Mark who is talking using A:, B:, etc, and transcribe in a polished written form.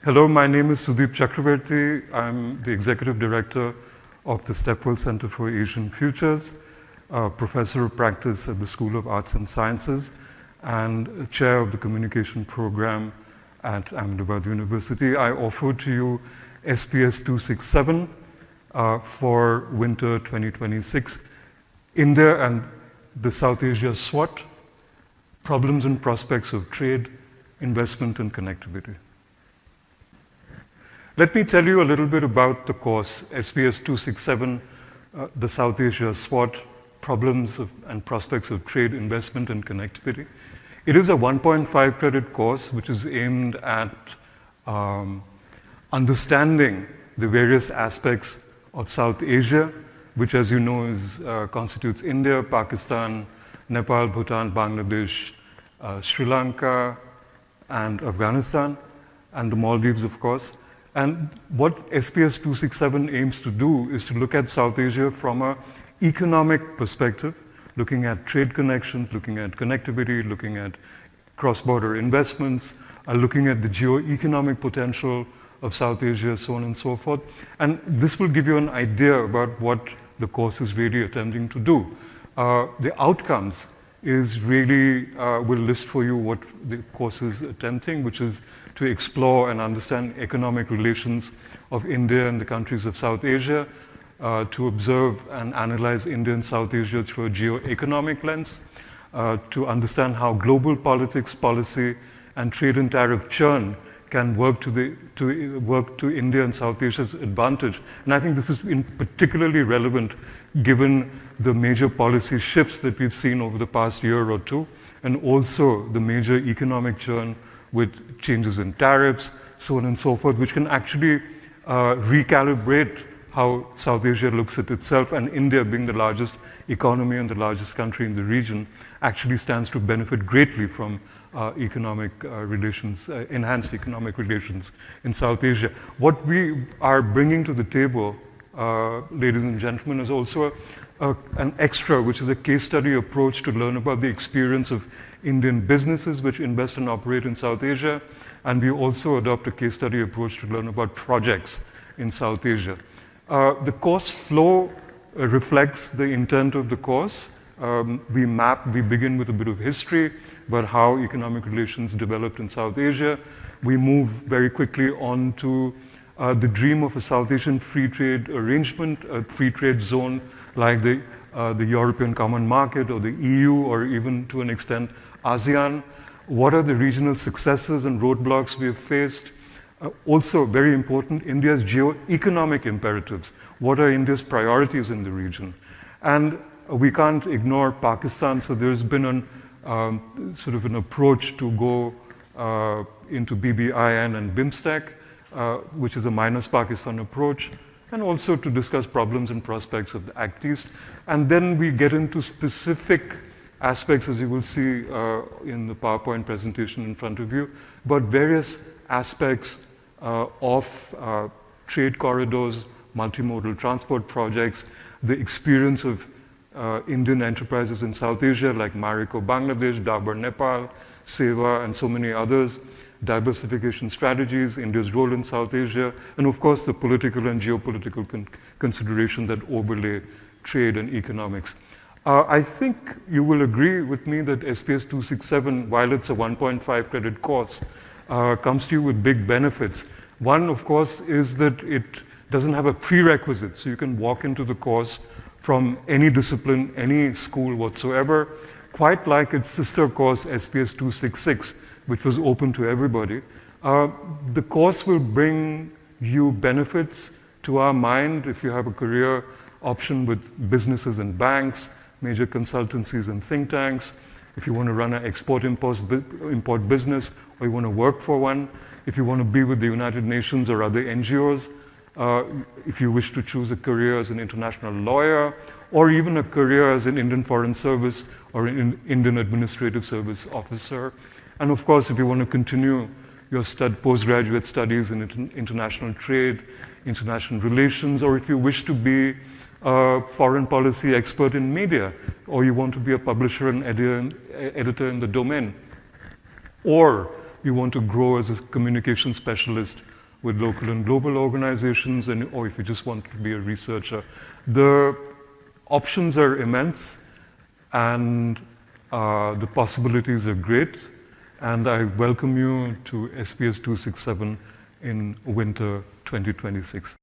A: Hello, my name is Sudeep Chakravarti. I'm the Executive Director of the Stepwell Center for Asian Futures, Professor of Practice at the School of Arts and Sciences, and Chair of the Communication Program at Ahmedabad University. I offer to you SPS 267 for winter 2026, India and the South Asia SWOT, Problems and Prospects of Trade, Investment and Connectivity. Let me tell you a little bit about the course, SPS 267, the South Asia SWOT, Problems and Prospects of Trade, Investment and Connectivity. It is a 1.5 credit course which is aimed at understanding the various aspects of South Asia, which, as you know, constitutes India, Pakistan, Nepal, Bhutan, Bangladesh, Sri Lanka, and Afghanistan, and the Maldives, of course. And what SPS 267 aims to do is to look at South Asia from an economic perspective, looking at trade connections, looking at connectivity, looking at cross-border investments, looking at the geo-economic potential of South Asia, so on and so forth. And this will give you an idea about what the course is really attempting to do. The outcomes is really, will list for you what the course is attempting, which is to explore and understand economic relations of India and the countries of South Asia, to observe and analyze India and South Asia through a geo-economic lens, to understand how global politics, policy, and trade and tariff churn can work to India and South Asia's advantage. And I think this is particularly relevant given the major policy shifts that we've seen over the past year or two, and also the major economic churn with changes in tariffs, so on and so forth, which can actually recalibrate how South Asia looks at itself, and India, being the largest economy and the largest country in the region, actually stands to benefit greatly from economic relations, enhanced economic relations in South Asia. What we are bringing to the table, ladies and gentlemen, is also an extra, which is a case study approach to learn about the experience of Indian businesses which invest and operate in South Asia. And we also adopt a case study approach to learn about projects in South Asia. The course flow reflects the intent of the course. We begin with a bit of history about how economic relations developed in South Asia. We move very quickly on to the dream of a South Asian free trade arrangement, a free trade zone like the European Common Market or the EU, or even to an extent ASEAN. What are the regional successes and roadblocks we have faced? Also, very important, India's geo-economic imperatives. What are India's priorities in the region? And we can't ignore Pakistan, so there's been sort of an approach to go into BBIN and BIMSTEC, which is a minus Pakistan approach, and also to discuss problems and prospects of the Act East. And then we get into specific aspects, as you will see in the PowerPoint presentation in front of you, about various aspects of trade corridors, multimodal transport projects, the experience of Indian enterprises in South Asia like Marico Bangladesh, Dabur Nepal, Seva, and so many others, diversification strategies, India's role in South Asia, and of course the political and geopolitical consideration that overlay trade and economics. I think you will agree with me that SPS 267, while it's a 1.5 credit course, comes to you with big benefits. One, of course, is that it doesn't have a prerequisite, so you can walk into the course from any discipline, any school whatsoever, quite like its sister course, SPS 266, which was open to everybody. The course will bring you benefits to our mind if you have a career option with businesses and banks, major consultancies and think tanks, if you want to run an export-import business, or you want to work for one, if you want to be with the United Nations or other NGOs, if you wish to choose a career as an international lawyer, or even a career as an Indian Foreign Service or an Indian Administrative Service officer. And of course, if you want to continue your postgraduate studies in international trade, international relations, or if you wish to be a foreign policy expert in media, or you want to be a publisher and editor in the domain, or you want to grow as a communication specialist with local and global organizations, or if you just want to be a researcher. The options are immense, and the possibilities are great, and I welcome you to SPS 267 in winter 2026.